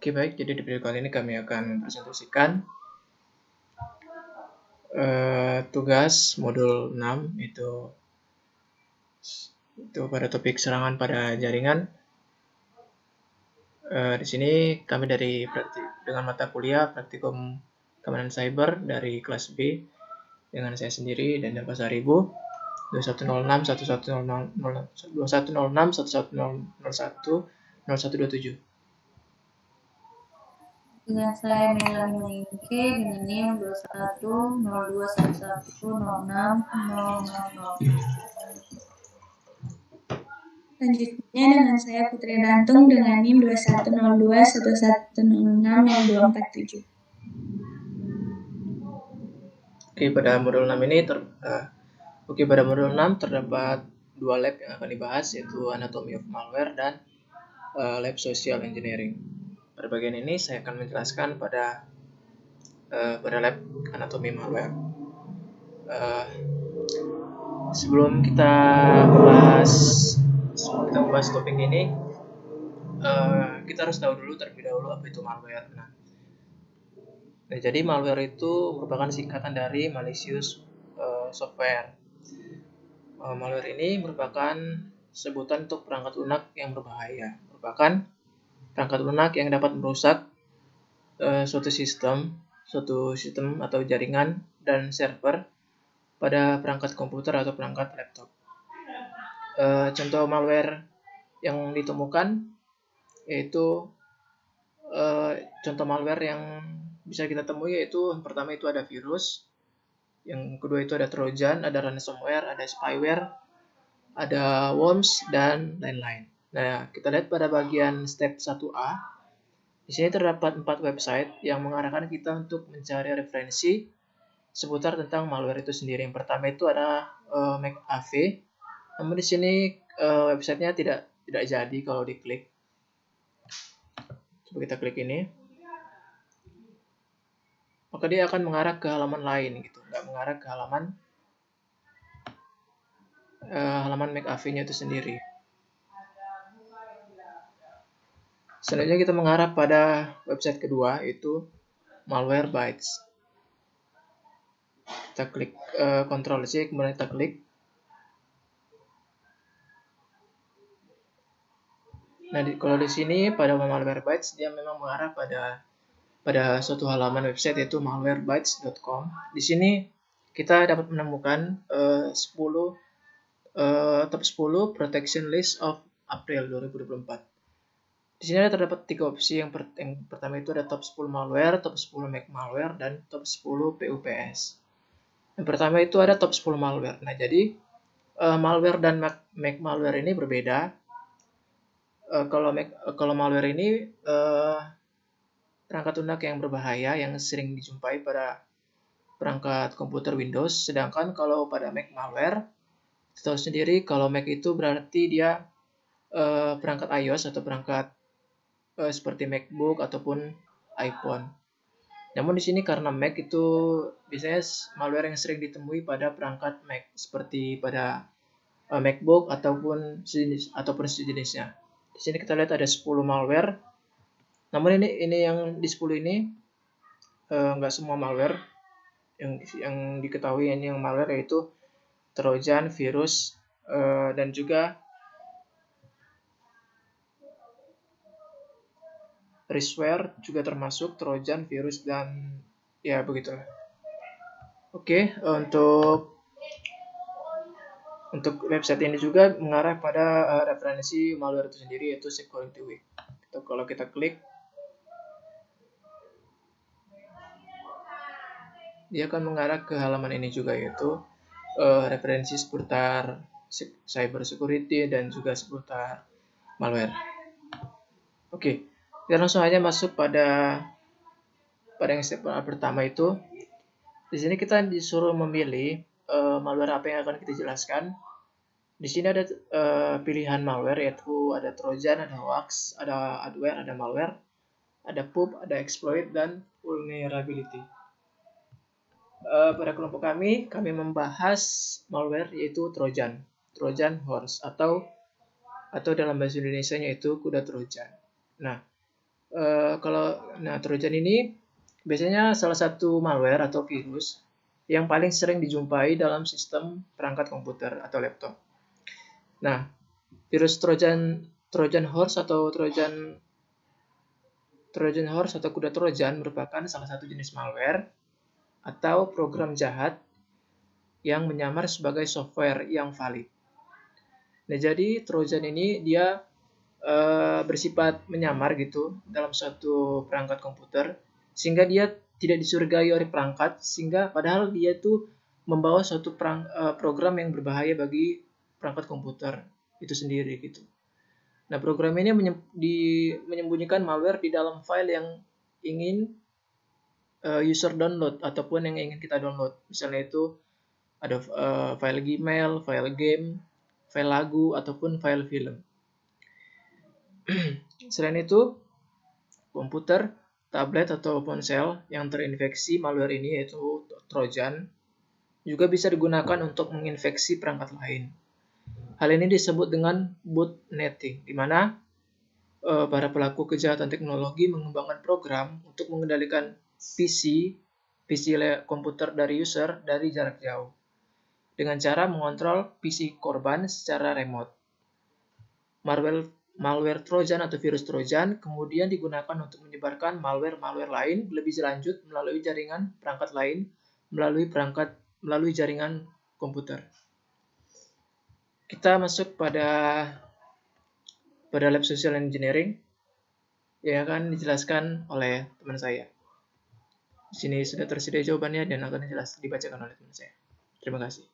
Oke, baik, jadi di video kali ini kami akan mempresentasikan tugas modul 6 itu pada topik serangan pada jaringan. Di sini kami dengan mata kuliah praktikum keamanan cyber dari kelas B dengan saya sendiri dan Pasar Saribu 2106 1127. Dengan saya Melanie Moninke dengan NIM 210211106000. Selanjutnya dengan saya Putri Dantung dengan NIM 21021110600247. Oke, pada modul 6 ini pada modul 6 terdapat dua lab yang akan dibahas, yaitu Anatomy of Malware dan Lab Social Engineering. Pada bagian ini saya akan menjelaskan pada lab Anatomy Malware. Sebelum kita membahas topik ini, kita harus tahu dulu terlebih dahulu apa itu malware. Nah, jadi malware itu merupakan singkatan dari malicious software. Malware ini merupakan sebutan untuk perangkat lunak yang berbahaya. Merupakan perangkat lunak yang dapat merusak suatu sistem atau jaringan dan server pada perangkat komputer atau perangkat laptop. Contoh malware yang ditemukan yaitu contoh malware yang bisa kita temui yaitu yang pertama itu ada virus, yang kedua itu ada trojan, ada ransomware, ada spyware, ada worms, dan lain-lain. Nah, kita lihat pada bagian step 1A. Di sini terdapat 4 website yang mengarahkan kita untuk mencari referensi seputar tentang malware itu sendiri. Yang pertama itu ada McAfee. Namun di sini websitenya tidak jadi kalau diklik. Coba kita klik ini. Maka dia akan mengarah ke halaman lain gitu, nggak mengarah ke halaman McAfee-nya itu sendiri. Selanjutnya kita mengarah pada website kedua, yaitu Malwarebytes. Kita klik Ctrl+C, kemudian kita klik. Nah, kalau di sini pada Malwarebytes dia memang mengarah pada suatu halaman website yaitu malwarebytes.com. Di sini kita dapat menemukan top 10 protection list of April 2024. Di sini terdapat 3 opsi. Yang pertama itu ada top 10 malware, top 10 Mac malware, dan top 10 PUPS. Yang pertama itu ada top 10 malware. Nah, jadi malware dan Mac malware ini berbeda. Kalau malware ini perangkat lunak yang berbahaya yang sering dijumpai pada perangkat komputer Windows. Sedangkan kalau pada Mac malware, kita tahu sendiri kalau Mac itu berarti dia perangkat iOS atau perangkat seperti MacBook ataupun iPhone. Namun di sini karena Mac itu biasanya malware yang sering ditemui pada perangkat Mac seperti pada MacBook ataupun sejenisnya. Di sini kita lihat ada 10 malware. Namun ini yang di 10 ini nggak semua malware yang diketahui. Ini yang malware yaitu trojan, virus, dan juga riskware juga termasuk trojan, virus, dan ya begitulah. Oke, untuk website ini juga mengarah pada referensi malware itu sendiri yaitu Security Week. Kalau kita klik, dia akan mengarah ke halaman ini juga yaitu referensi seputar cyber security dan juga seputar malware. Oke, kita langsung aja masuk pada yang step pertama itu. Di sini kita disuruh memilih malware apa yang akan kita jelaskan. Di sini ada pilihan malware yaitu ada trojan, ada hoax, ada adware, ada malware, ada poop, ada exploit, dan vulnerability. Pada kelompok kami membahas malware yaitu trojan horse atau dalam bahasa Indonesia yaitu kuda trojan. Nah, Trojan ini biasanya salah satu malware atau virus yang paling sering dijumpai dalam sistem perangkat komputer atau laptop. Nah, virus Trojan horse atau Trojan horse atau kuda Trojan merupakan salah satu jenis malware atau program jahat yang menyamar sebagai software yang valid. Nah, jadi Trojan ini dia bersifat menyamar gitu dalam suatu perangkat komputer sehingga dia tidak dicurigai oleh perangkat, sehingga padahal dia itu membawa suatu program yang berbahaya bagi perangkat komputer itu sendiri gitu. Nah, program ini menyembunyikan malware di dalam file yang ingin user download ataupun yang ingin kita download. Misalnya itu ada file Gmail, file game, file lagu, ataupun file film. Selain itu, komputer, tablet, atau ponsel yang terinfeksi malware ini yaitu Trojan juga bisa digunakan untuk menginfeksi perangkat lain. Hal ini disebut dengan bootnetting, di mana para pelaku kejahatan teknologi mengembangkan program untuk mengendalikan PC komputer dari user dari jarak jauh dengan cara mengontrol PC korban secara remote. Malware Trojan atau virus Trojan kemudian digunakan untuk menyebarkan malware-malware lain lebih lanjut melalui jaringan perangkat lain melalui jaringan komputer. Kita masuk pada lab social engineering yang akan dijelaskan oleh teman saya. Di sini sudah tersedia jawabannya dan akan dibacakan oleh teman saya. Terima kasih.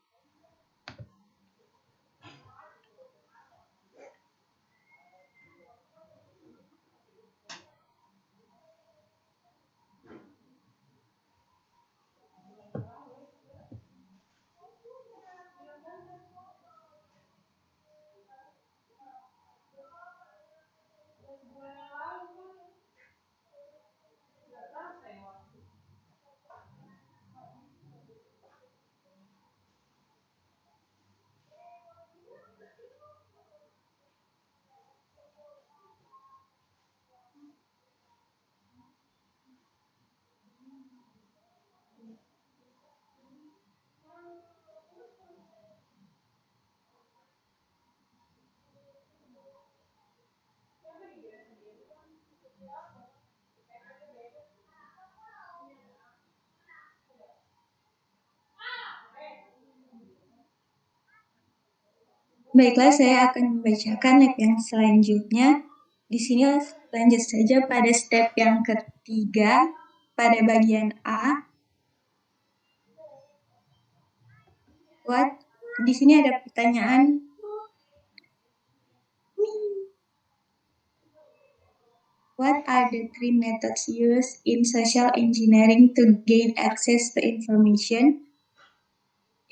Baiklah, saya akan membacakan lab yang selanjutnya. Di sini lanjut saja pada step yang ketiga, pada bagian A. Di sini ada pertanyaan. What are the three methods used in social engineering to gain access to information?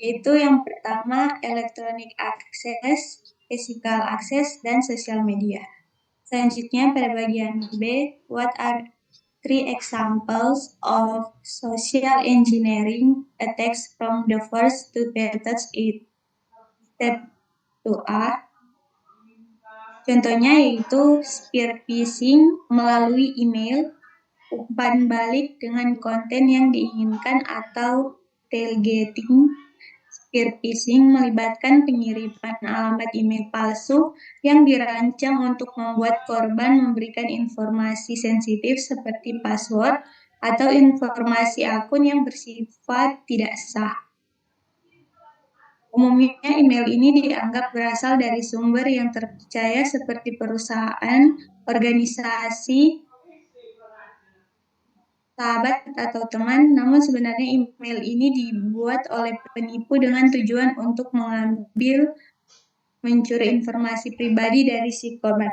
Yaitu yang pertama, electronic access, physical access, dan social media. Selanjutnya pada bagian B, what are three examples of social engineering attacks from the first two methods? Step 2A. Contohnya yaitu spear phishing melalui email, umpan balik dengan konten yang diinginkan atau tailgating. Spear phishing melibatkan pengiriman alamat email palsu yang dirancang untuk membuat korban memberikan informasi sensitif seperti password atau informasi akun yang bersifat tidak sah. Umumnya email ini dianggap berasal dari sumber yang terpercaya seperti perusahaan, organisasi, sahabat, atau teman, namun sebenarnya email ini dibuat oleh penipu dengan tujuan untuk mencuri informasi pribadi dari si korban.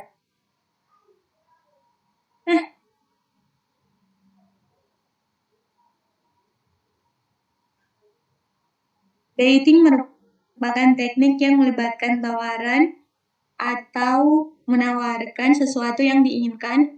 Baiting merupakan teknik yang melibatkan tawaran atau menawarkan sesuatu yang diinginkan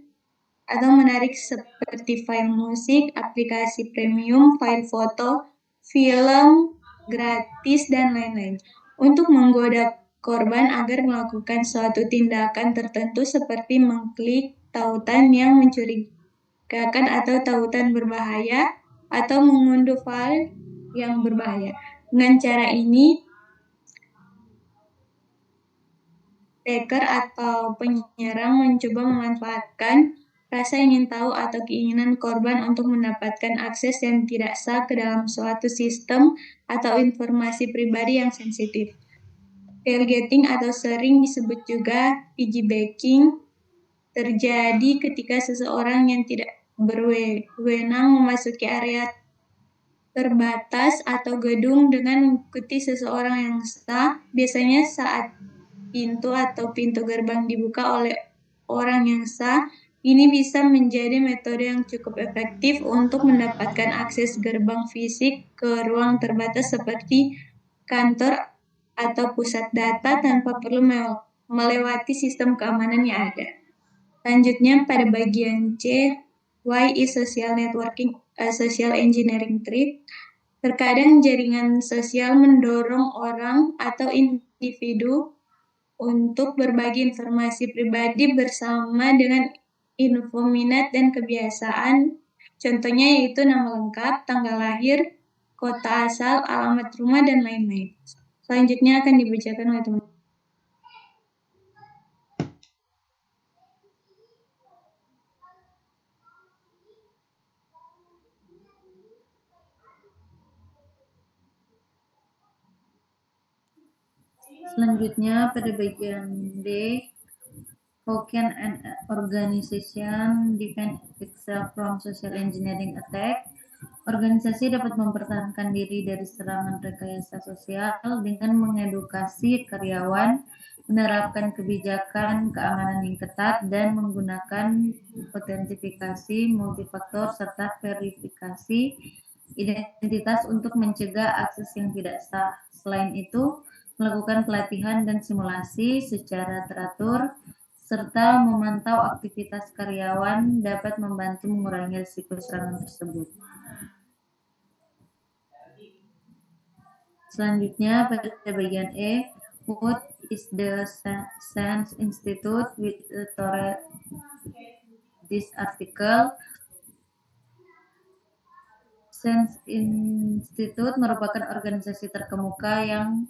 atau menarik seperti file musik, aplikasi premium, file foto, film gratis, dan lain-lain untuk menggoda korban agar melakukan suatu tindakan tertentu seperti mengklik tautan yang mencurigakan atau tautan berbahaya atau mengunduh file yang berbahaya. Dengan cara ini, hacker atau penyerang mencoba memanfaatkan rasa ingin tahu atau keinginan korban untuk mendapatkan akses yang tidak sah ke dalam suatu sistem atau informasi pribadi yang sensitif. Tailgating atau sering disebut juga piggybacking terjadi ketika seseorang yang tidak berwenang memasuki area terbatas atau gedung dengan mengikuti seseorang yang sah, biasanya saat pintu atau pintu gerbang dibuka oleh orang yang sah. Ini bisa menjadi metode yang cukup efektif untuk mendapatkan akses gerbang fisik ke ruang terbatas seperti kantor atau pusat data tanpa perlu melewati sistem keamanan yang ada. Selanjutnya pada bagian C, why is social networking a social engineering threat? Terkadang jaringan sosial mendorong orang atau individu untuk berbagi informasi pribadi bersama dengan info minat dan kebiasaan. Contohnya yaitu nama lengkap, tanggal lahir, kota asal, alamat rumah, dan lain-lain. Selanjutnya akan dibacakan oleh teman. Selanjutnya pada bagian D, how can an organization defend itself from social engineering attack? Organisasi dapat mempertahankan diri dari serangan rekayasa sosial dengan mengedukasi karyawan, menerapkan kebijakan keamanan yang ketat, dan menggunakan autentifikasi multifaktor serta verifikasi identitas untuk mencegah akses yang tidak sah. Selain itu, melakukan pelatihan dan simulasi secara teratur, serta memantau aktivitas karyawan dapat membantu mengurangi risiko serangan tersebut. Selanjutnya pada bagian E, what is the SANS Institute with this article? SANS Institute merupakan organisasi terkemuka yang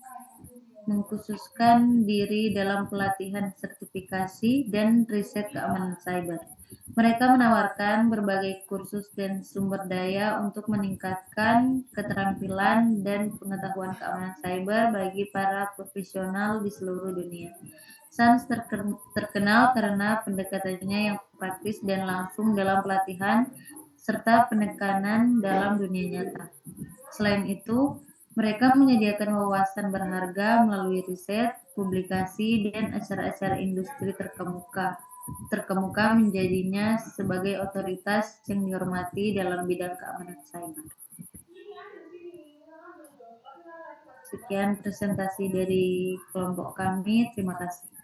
mengkhususkan diri dalam pelatihan sertifikasi dan riset keamanan cyber. Mereka menawarkan berbagai kursus dan sumber daya untuk meningkatkan keterampilan dan pengetahuan keamanan cyber bagi para profesional di seluruh dunia. SANS terkenal karena pendekatannya yang praktis dan langsung dalam pelatihan serta penekanan dalam dunia nyata. Selain itu, mereka menyediakan wawasan berharga melalui riset, publikasi, dan acara-acara industri terkemuka menjadinya sebagai otoritas yang dihormati dalam bidang keamanan cyber. Sekian presentasi dari kelompok kami. Terima kasih.